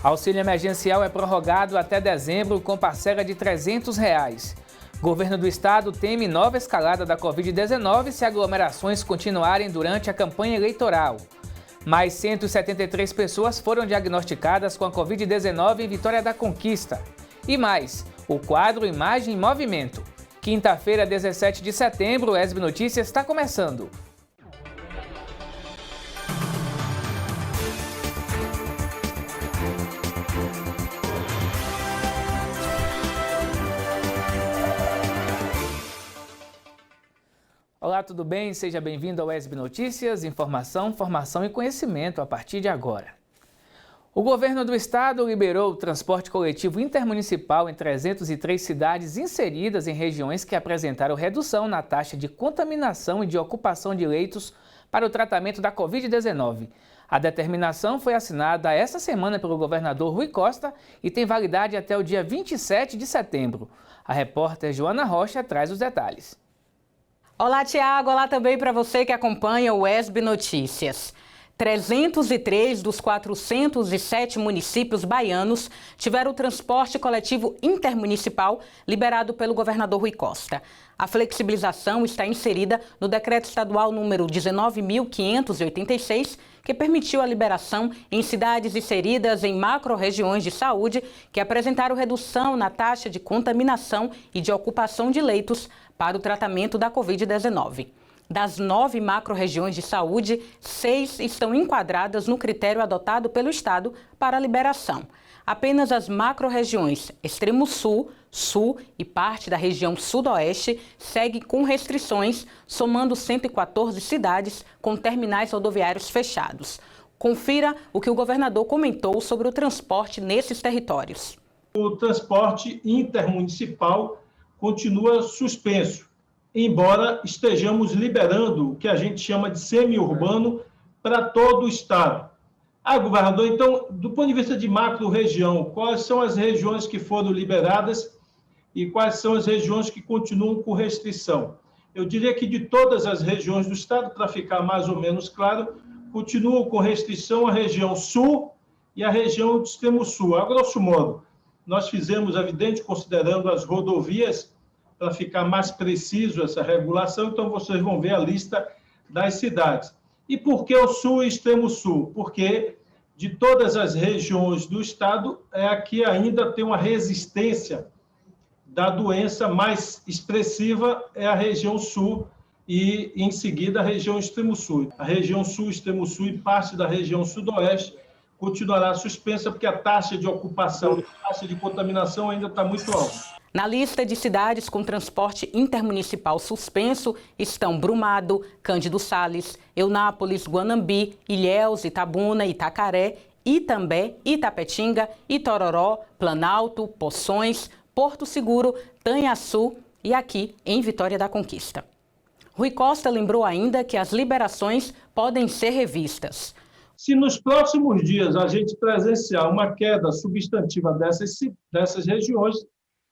Auxílio emergencial é prorrogado até dezembro com parcela de R$ 300. Governo do Estado teme nova escalada da Covid-19 se aglomerações continuarem durante a campanha eleitoral. Mais 173 pessoas foram diagnosticadas com a Covid-19 em Vitória da Conquista. E mais, o quadro Imagem em Movimento. Quinta-feira, 17 de setembro, o ESB Notícias está começando. Olá, tudo bem? Seja bem-vindo ao ESB Notícias, informação, formação e conhecimento a partir de agora. O governo do estado liberou o transporte coletivo intermunicipal em 303 cidades inseridas em regiões que apresentaram redução na taxa de contaminação e de ocupação de leitos para o tratamento da Covid-19. A determinação foi assinada esta semana pelo governador Rui Costa e tem validade até o dia 27 de setembro. A repórter Joana Rocha traz os detalhes. Olá, Tiago. Olá também para você que acompanha o ESB Notícias. 303 dos 407 municípios baianos tiveram o transporte coletivo intermunicipal liberado pelo governador Rui Costa. A flexibilização está inserida no decreto estadual número 19.586, que permitiu a liberação em cidades inseridas em macro-regiões de saúde que apresentaram redução na taxa de contaminação e de ocupação de leitos para o tratamento da Covid-19. Das 9 macro-regiões de saúde, 6 estão enquadradas no critério adotado pelo Estado para a liberação. Apenas as macro-regiões Extremo Sul, Sul e parte da região Sudoeste seguem com restrições, somando 114 cidades com terminais rodoviários fechados. Confira o que o governador comentou sobre o transporte nesses territórios. O transporte intermunicipal continua suspenso, embora estejamos liberando o que a gente chama de semi-urbano para todo o estado. Governador, então, do ponto de vista de macro-região, quais são as regiões que foram liberadas e quais são as regiões que continuam com restrição? Eu diria que de todas as regiões do estado, para ficar mais ou menos claro, continuam com restrição a região sul e a região do extremo sul. A grosso modo, nós fizemos, evidente, considerando as rodovias, para ficar mais preciso essa regulação, então vocês vão ver a lista das cidades. E por que o sul e extremo sul? Porque de todas as regiões do estado, é a que ainda tem uma resistência da doença mais expressiva, é a região sul e, em seguida, a região extremo sul. A região sul, extremo sul e parte da região sudoeste continuará suspensa porque a taxa de ocupação, a taxa de contaminação ainda está muito alta. Na lista de cidades com transporte intermunicipal suspenso estão Brumado, Cândido Sales, Eunápolis, Guanambi, Ilhéus, Itabuna, Itacaré, Itambé, Itapetinga, Itororó, Planalto, Poções, Porto Seguro, Tanhaçu e aqui em Vitória da Conquista. Rui Costa lembrou ainda que as liberações podem ser revistas. Se nos próximos dias a gente presenciar uma queda substantiva dessas regiões,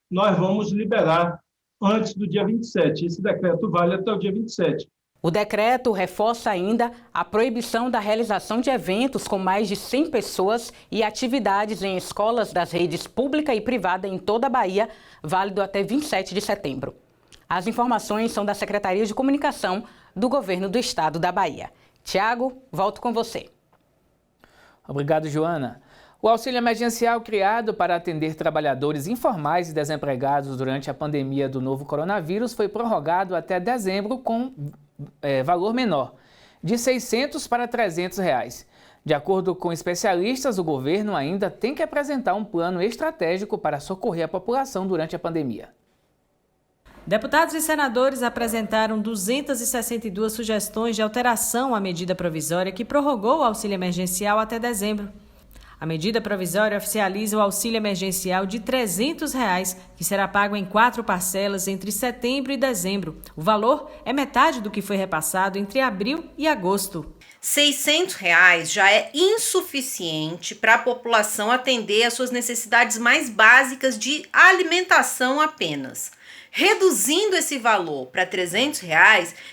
nós vamos liberar antes do dia 27. Esse decreto vale até o dia 27. O decreto reforça ainda a proibição da realização de eventos com mais de 100 pessoas e atividades em escolas das redes pública e privada em toda a Bahia, válido até 27 de setembro. As informações são da Secretaria de Comunicação do Governo do Estado da Bahia. Tiago, volto com você. Obrigado, Joana. O auxílio emergencial criado para atender trabalhadores informais e desempregados durante a pandemia do novo coronavírus foi prorrogado até dezembro com valor menor, de R$ 600 para R$ 300. De acordo com especialistas, o governo ainda tem que apresentar um plano estratégico para socorrer a população durante a pandemia. Deputados e senadores apresentaram 262 sugestões de alteração à medida provisória que prorrogou o auxílio emergencial até dezembro. A medida provisória oficializa o auxílio emergencial de R$ 300, que será pago em 4 parcelas entre setembro e dezembro. O valor é metade do que foi repassado entre abril e agosto. R$ 600 já é insuficiente para a população atender às suas necessidades mais básicas de alimentação apenas. Reduzindo esse valor para R$ 300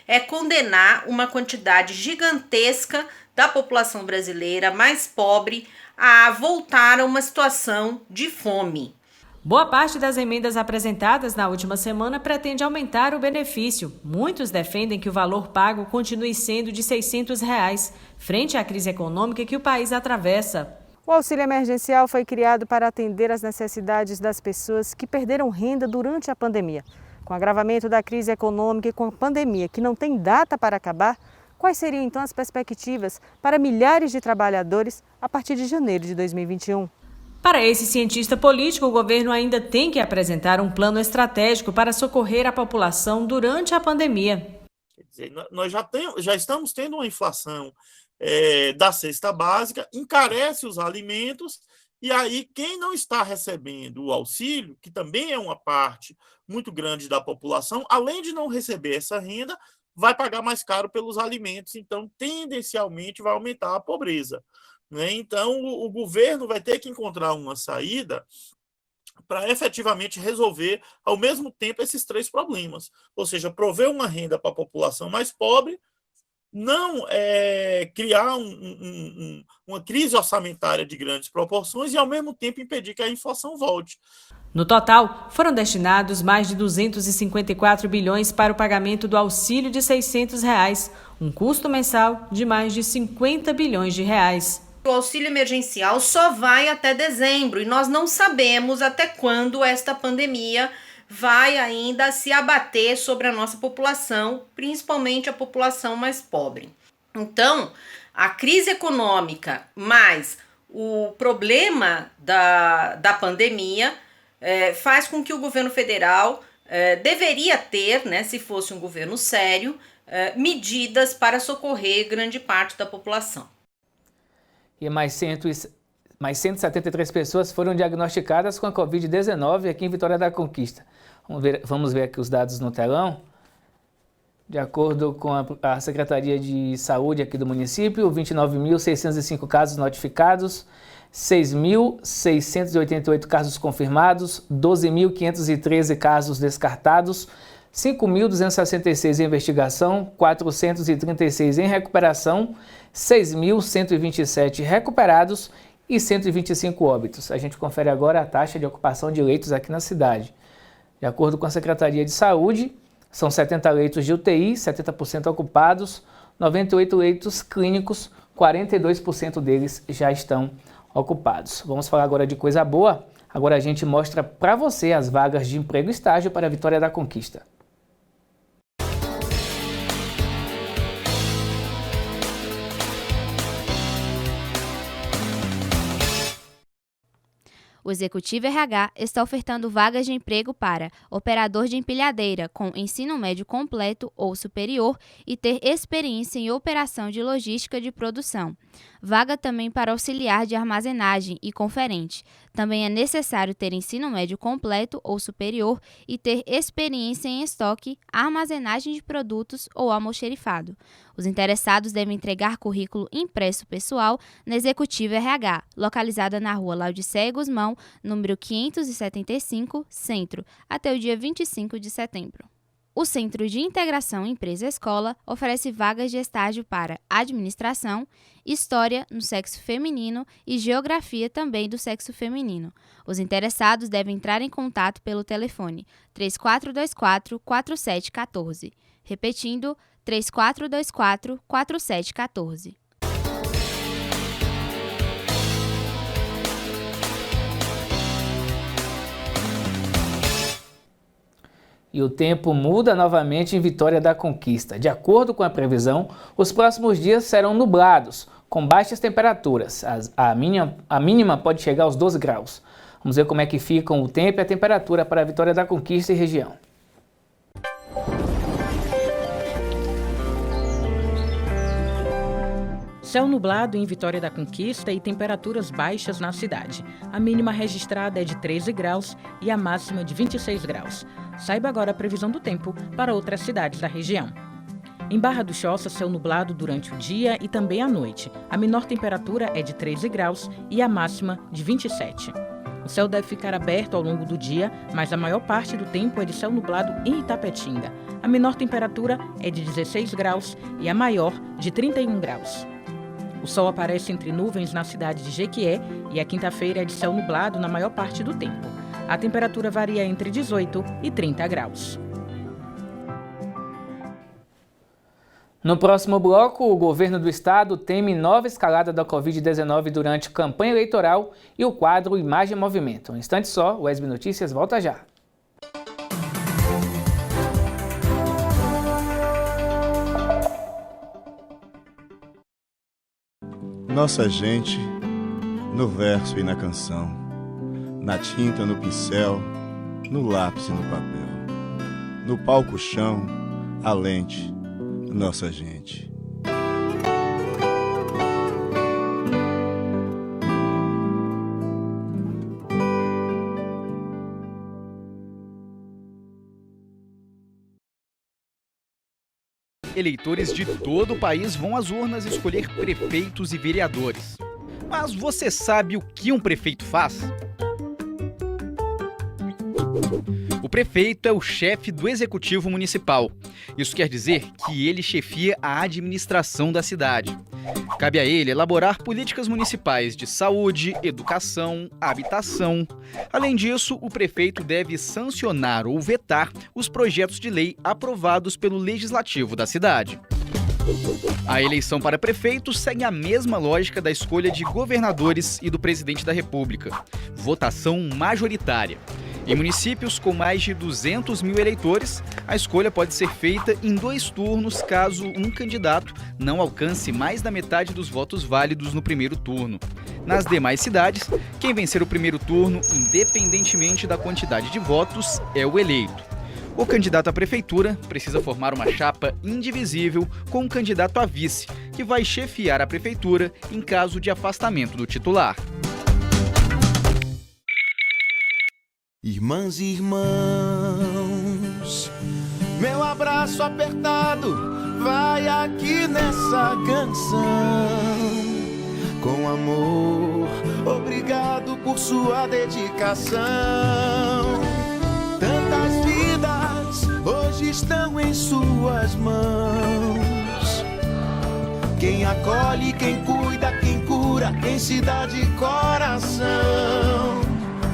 é condenar uma quantidade gigantesca da população brasileira mais pobre a voltar a uma situação de fome. Boa parte das emendas apresentadas na última semana pretende aumentar o benefício. Muitos defendem que o valor pago continue sendo de R$ 600, frente à crise econômica que o país atravessa. O auxílio emergencial foi criado para atender às necessidades das pessoas que perderam renda durante a pandemia. Com o agravamento da crise econômica e com a pandemia que não tem data para acabar, quais seriam então as perspectivas para milhares de trabalhadores a partir de janeiro de 2021? Para esse cientista político, o governo ainda tem que apresentar um plano estratégico para socorrer a população durante a pandemia. Quer dizer, nós já estamos tendo uma inflação da cesta básica, encarece os alimentos, e aí quem não está recebendo o auxílio, que também é uma parte muito grande da população, além de não receber essa renda, vai pagar mais caro pelos alimentos, então tendencialmente vai aumentar a pobreza. Então, o governo vai ter que encontrar uma saída para efetivamente resolver, ao mesmo tempo, esses três problemas. Ou seja, prover uma renda para a população mais pobre, não criar uma crise orçamentária de grandes proporções e, ao mesmo tempo, impedir que a inflação volte. No total, foram destinados mais de 254 bilhões para o pagamento do auxílio de R$ 600, um custo mensal de mais de 50 bilhões de reais. O auxílio emergencial só vai até dezembro e nós não sabemos até quando esta pandemia vai ainda se abater sobre a nossa população, principalmente a população mais pobre. Então, a crise econômica mais o problema da pandemia faz com que o governo federal deveria ter, né, se fosse um governo sério, medidas para socorrer grande parte da população. E mais 173 pessoas foram diagnosticadas com a Covid-19 aqui em Vitória da Conquista. Vamos ver aqui os dados no telão. De acordo com a Secretaria de Saúde aqui do município, 29.605 casos notificados, 6.688 casos confirmados, 12.513 casos descartados, 5.266 em investigação, 436 em recuperação, 6.127 recuperados e 125 óbitos. A gente confere agora a taxa de ocupação de leitos aqui na cidade. De acordo com a Secretaria de Saúde, são 70 leitos de UTI, 70% ocupados, 98 leitos clínicos, 42% deles já estão ocupados. Vamos falar agora de coisa boa. Agora a gente mostra para você as vagas de emprego e estágio para a Vitória da Conquista. O Executivo RH está ofertando vagas de emprego para operador de empilhadeira com ensino médio completo ou superior e ter experiência em operação de logística de produção. Vaga também para auxiliar de armazenagem e conferente. Também é necessário ter ensino médio completo ou superior e ter experiência em estoque, armazenagem de produtos ou almoxerifado. Os interessados devem entregar currículo impresso pessoal na Executivo RH, localizada na Rua Laudicéia Guzmão, número 575, Centro, até o dia 25 de setembro. O Centro de Integração Empresa-Escola oferece vagas de estágio para Administração, História no sexo feminino e Geografia também do sexo feminino. Os interessados devem entrar em contato pelo telefone 3424-4714. Repetindo, 3424-4714. E o tempo muda novamente em Vitória da Conquista. De acordo com a previsão, os próximos dias serão nublados, com baixas temperaturas. A mínima pode chegar aos 12 graus. Vamos ver como é que ficam o tempo e a temperatura para a Vitória da Conquista e região. Céu nublado em Vitória da Conquista e temperaturas baixas na cidade. A mínima registrada é de 13 graus e a máxima de 26 graus. Saiba agora a previsão do tempo para outras cidades da região. Em Barra do Choça, céu nublado durante o dia e também à noite. A menor temperatura é de 13 graus e a máxima de 27. O céu deve ficar aberto ao longo do dia, mas a maior parte do tempo é de céu nublado em Itapetinga. A menor temperatura é de 16 graus e a maior de 31 graus. O sol aparece entre nuvens na cidade de Jequié e a quinta-feira é de céu nublado na maior parte do tempo. A temperatura varia entre 18 e 30 graus. No próximo bloco, o governo do estado teme nova escalada da Covid-19 durante campanha eleitoral e o quadro Imagem e Movimento. Um instante só, o SB Notícias volta já. Nossa gente, no verso e na canção, na tinta, no pincel, no lápis e no papel, no palco chão, a lente, nossa gente. Eleitores de todo o país vão às urnas escolher prefeitos e vereadores. Mas você sabe o que um prefeito faz? O prefeito é o chefe do executivo municipal. Isso quer dizer que ele chefia a administração da cidade. Cabe a ele elaborar políticas municipais de saúde, educação, habitação. Além disso, o prefeito deve sancionar ou vetar os projetos de lei aprovados pelo legislativo da cidade. A eleição para prefeito segue a mesma lógica da escolha de governadores e do presidente da República. Votação majoritária. Em municípios com mais de 200 mil eleitores, a escolha pode ser feita em 2 turnos caso um candidato não alcance mais da metade dos votos válidos no primeiro turno. Nas demais cidades, quem vencer o primeiro turno, independentemente da quantidade de votos, é o eleito. O candidato à prefeitura precisa formar uma chapa indivisível com um candidato a vice, que vai chefiar a prefeitura em caso de afastamento do titular. Irmãs e irmãos, meu abraço apertado vai aqui nessa canção. Com amor, obrigado por sua dedicação. Tantas vidas hoje estão em suas mãos. Quem acolhe, quem cuida, quem cura, em cidade e coração.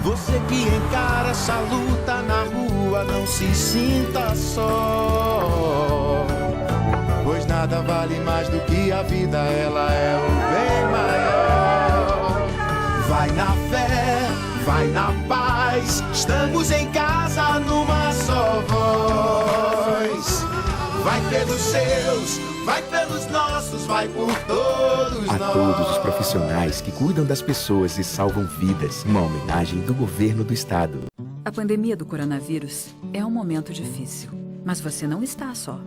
Você que encara essa luta na rua, não se sinta só, pois nada vale mais do que a vida, ela é o bem maior. Vai na fé, vai na paz, estamos em casa numa só voz. Vai pelos seus, vai pelos nossos, vai por todos nós. A todos os profissionais que cuidam das pessoas e salvam vidas, uma homenagem do governo do estado. A pandemia do coronavírus é um momento difícil, mas você não está só.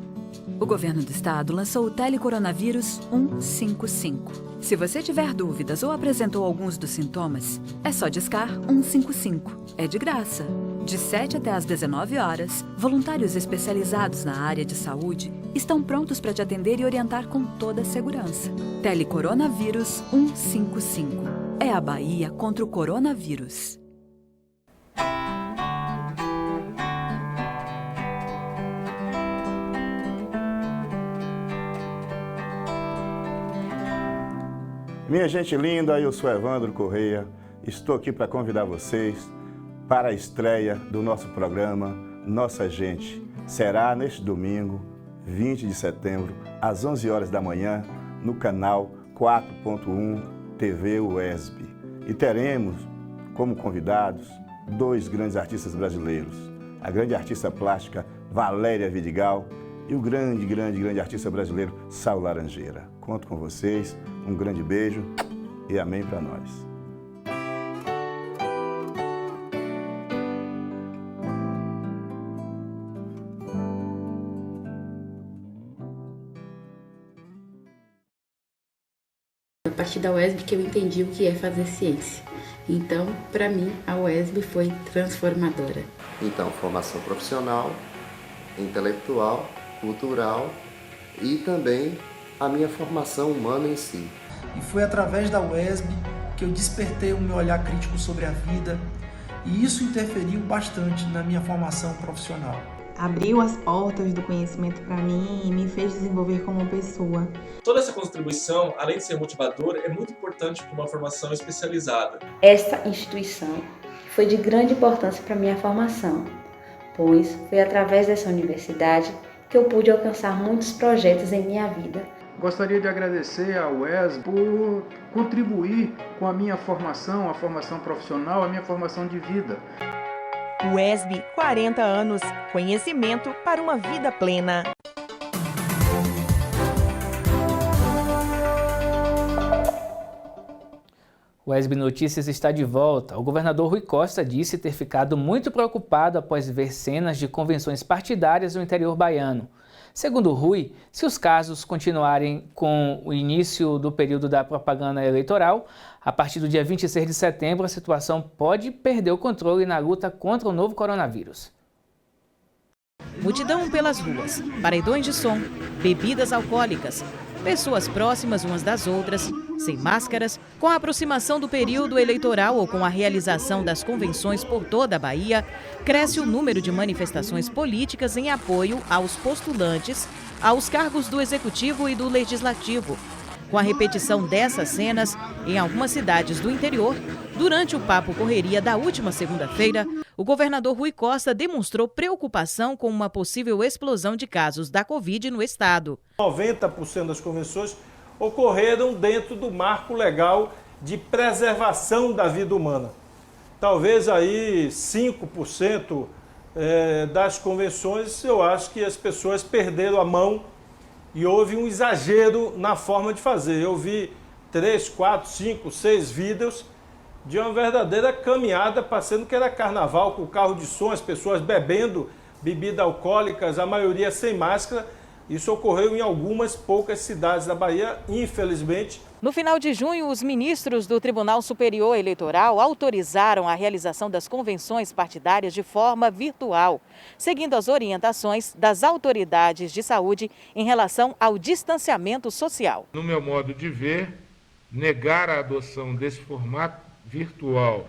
O governo do estado lançou o Telecoronavírus 155. Se você tiver dúvidas ou apresentou alguns dos sintomas, é só discar 155. É de graça. De 7 até às 19 horas, voluntários especializados na área de saúde estão prontos para te atender e orientar com toda a segurança. Telecoronavírus 155. É a Bahia contra o coronavírus. Minha gente linda, eu sou Evandro Correia. Estou aqui para convidar vocês para a estreia do nosso programa Nossa Gente. Será neste domingo, 20 de setembro, às 11 horas da manhã, no canal 4.1 TV UESB. E teremos como convidados 2 grandes artistas brasileiros. A grande artista plástica Valéria Vidigal e o grande artista brasileiro Saulo Laranjeira. Conto com vocês, um grande beijo e amém para nós. A partir da UESB que eu entendi o que é fazer ciência. Então, para mim, a UESB foi transformadora. Então, formação profissional, intelectual, cultural e também a minha formação humana em si. E foi através da UESB que eu despertei o meu olhar crítico sobre a vida e isso interferiu bastante na minha formação profissional. abriu as portas do conhecimento para mim e me fez desenvolver como pessoa. Toda essa contribuição, além de ser motivadora, é muito importante para uma formação especializada. Esta instituição foi de grande importância para minha formação, pois foi através dessa universidade que eu pude alcançar muitos projetos em minha vida. Gostaria de agradecer à UESB por contribuir com a minha formação, a formação profissional, a minha formação de vida. UESB, 40 anos. Conhecimento para uma vida plena. O UESB Notícias está de volta. O governador Rui Costa disse ter ficado muito preocupado após ver cenas de convenções partidárias no interior baiano. Segundo Rui, se os casos continuarem com o início do período da propaganda eleitoral, a partir do dia 26 de setembro, a situação pode perder o controle na luta contra o novo coronavírus. Multidão pelas ruas, paredões de som, bebidas alcoólicas, pessoas próximas umas das outras, sem máscaras. Com a aproximação do período eleitoral ou com a realização das convenções por toda a Bahia, cresce o número de manifestações políticas em apoio aos postulantes aos cargos do Executivo e do Legislativo. Com a repetição dessas cenas em algumas cidades do interior, durante o Papo Correria da última segunda-feira, o governador Rui Costa demonstrou preocupação com uma possível explosão de casos da Covid no estado. 90% das convenções ocorreram dentro do marco legal de preservação da vida humana. Talvez aí 5% das convenções, eu acho que as pessoas perderam a mão e houve um exagero na forma de fazer. Eu vi 3, 4, 5, 6 vídeos de uma verdadeira caminhada, parecendo que era carnaval, com carro de som, as pessoas bebendo bebidas alcoólicas, a maioria sem máscara. Isso ocorreu em algumas poucas cidades da Bahia, infelizmente. No final de junho, os ministros do Tribunal Superior Eleitoral autorizaram a realização das convenções partidárias de forma virtual, seguindo as orientações das autoridades de saúde em relação ao distanciamento social. No meu modo de ver, negar a adoção desse formato virtual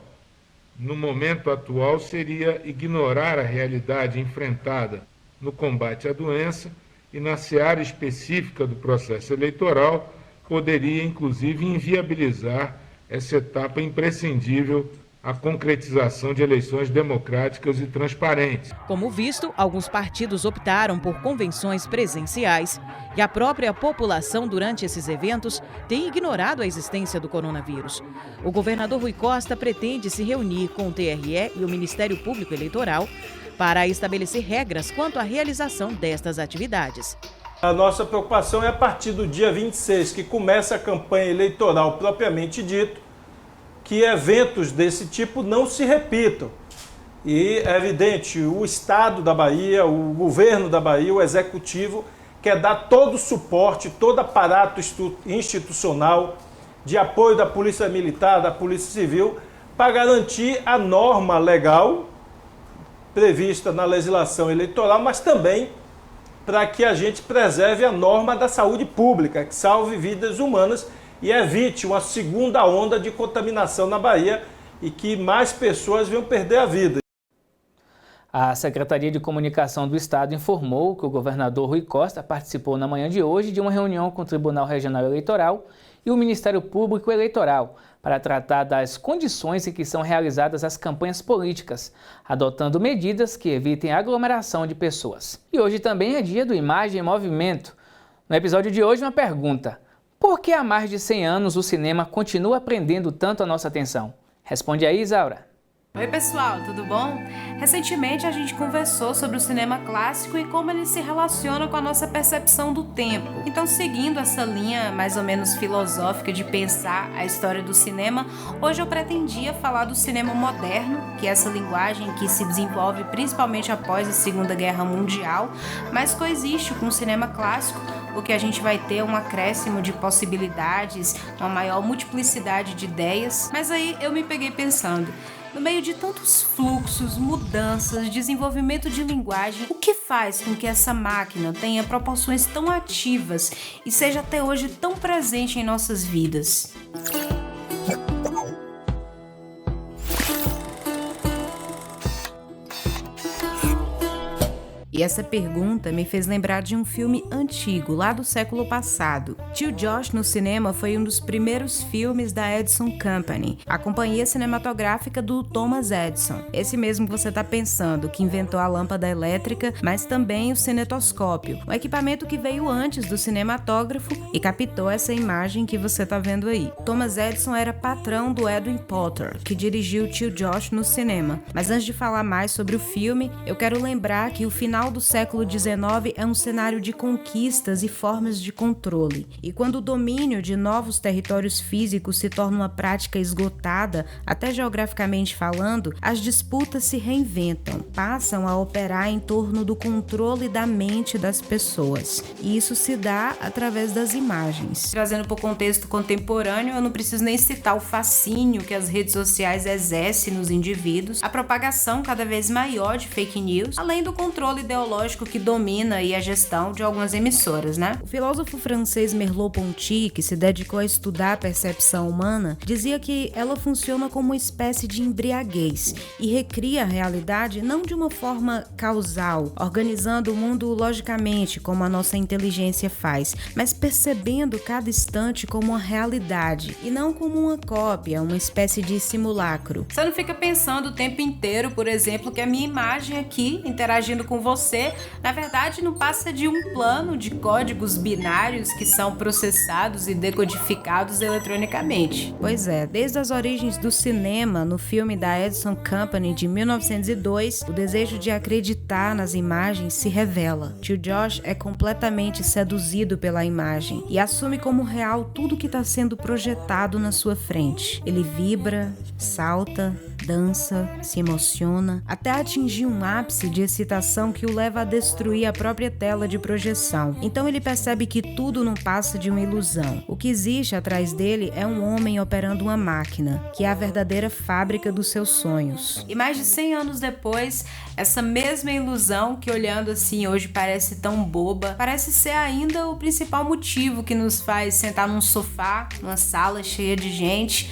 no momento atual seria ignorar a realidade enfrentada no combate à doença e na seara específica do processo eleitoral poderia, inclusive, inviabilizar essa etapa imprescindível à concretização de eleições democráticas e transparentes. Como visto, alguns partidos optaram por convenções presenciais e a própria população, durante esses eventos, tem ignorado a existência do coronavírus. O governador Rui Costa pretende se reunir com o TRE e o Ministério Público Eleitoral para estabelecer regras quanto à realização destas atividades. A nossa preocupação é a partir do dia 26, que começa a campanha eleitoral propriamente dito, que eventos desse tipo não se repitam. E é evidente, o Estado da Bahia, o governo da Bahia, o Executivo, quer dar todo o suporte, todo aparato institucional de apoio da Polícia Militar, da Polícia Civil, para garantir a norma legal prevista na legislação eleitoral, mas também para que a gente preserve a norma da saúde pública, que salve vidas humanas e evite uma segunda onda de contaminação na Bahia e que mais pessoas venham perder a vida. A Secretaria de Comunicação do Estado informou que o governador Rui Costa participou na manhã de hoje de uma reunião com o Tribunal Regional Eleitoral e o Ministério Público Eleitoral para tratar das condições em que são realizadas as campanhas políticas, adotando medidas que evitem a aglomeração de pessoas. E hoje também é dia do Imagem em Movimento. No episódio de hoje, uma pergunta: por que há mais de 100 anos o cinema continua prendendo tanto a nossa atenção? Responde aí, Isaura. Oi pessoal, tudo bom? Recentemente a gente conversou sobre o cinema clássico e como ele se relaciona com a nossa percepção do tempo. Então, seguindo essa linha mais ou menos filosófica de pensar a história do cinema, hoje eu pretendia falar do cinema moderno, que é essa linguagem que se desenvolve principalmente após a Segunda Guerra Mundial, mas coexiste com o cinema clássico, porque a gente vai ter um acréscimo de possibilidades, uma maior multiplicidade de ideias. Mas aí eu me peguei pensando, no meio de tantos fluxos, mudanças, desenvolvimento de linguagem, o que faz com que essa máquina tenha proporções tão ativas e seja até hoje tão presente em nossas vidas? E essa pergunta me fez lembrar de um filme antigo, lá do século passado. Tio Josh no cinema foi um dos primeiros filmes da Edison Company, a companhia cinematográfica do Thomas Edison. Esse mesmo que você está pensando, que inventou a lâmpada elétrica, mas também o cinetoscópio, um equipamento que veio antes do cinematógrafo e captou essa imagem que você está vendo aí. Thomas Edison era patrão do Edwin Potter, que dirigiu Tio Josh no cinema. Mas antes de falar mais sobre o filme, eu quero lembrar que o final do século XIX é um cenário de conquistas e formas de controle. E quando o domínio de novos territórios físicos se torna uma prática esgotada, até geograficamente falando, as disputas se reinventam, passam a operar em torno do controle da mente das pessoas. E isso se dá através das imagens. Trazendo para o contexto contemporâneo, eu não preciso nem citar o fascínio que as redes sociais exercem nos indivíduos, a propagação cada vez maior de fake news, além do controle ideológico que domina aí a gestão de algumas emissoras, né? O filósofo francês Merleau-Ponty, que se dedicou a estudar a percepção humana, dizia que ela funciona como uma espécie de embriaguez e recria a realidade não de uma forma causal, organizando o mundo logicamente, como a nossa inteligência faz, mas percebendo cada instante como uma realidade e não como uma cópia, uma espécie de simulacro. Você não fica pensando o tempo inteiro, por exemplo, que a minha imagem aqui, interagindo com você, na verdade não passa de um plano de códigos binários que são processados e decodificados eletronicamente. Pois é, desde as origens do cinema, no filme da Edison Company de 1902, o desejo de acreditar nas imagens se revela. Tio Josh é completamente seduzido pela imagem e assume como real tudo que está sendo projetado na sua frente. Ele vibra, salta, dança, se emociona, até atingir um ápice de excitação que o leva a destruir a própria tela de projeção. Então ele percebe que tudo não passa de uma ilusão. O que existe atrás dele é um homem operando uma máquina, que é a verdadeira fábrica dos seus sonhos. E mais de 100 anos depois, essa mesma ilusão que olhando assim hoje parece tão boba, parece ser ainda o principal motivo que nos faz sentar num sofá, numa sala cheia de gente,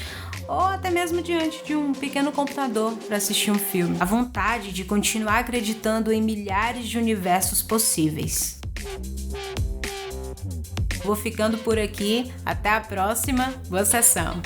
ou até mesmo diante de um pequeno computador para assistir um filme. A vontade de continuar acreditando em milhares de universos possíveis. Vou ficando por aqui. Até a próxima. Boa sessão.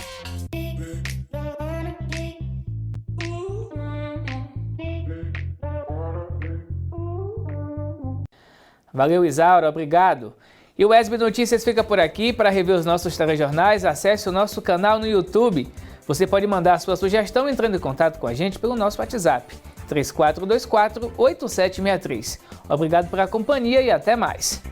Valeu, Isaura. Obrigado. E o ESB Notícias fica por aqui. Para rever os nossos telejornais, acesse o nosso canal no YouTube. Você pode mandar a sua sugestão entrando em contato com a gente pelo nosso WhatsApp, 3424-8763. Obrigado pela companhia e até mais.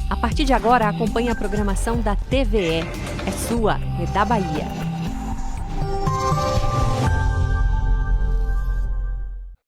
A partir de agora, acompanhe a programação da TVE. É sua, é da Bahia.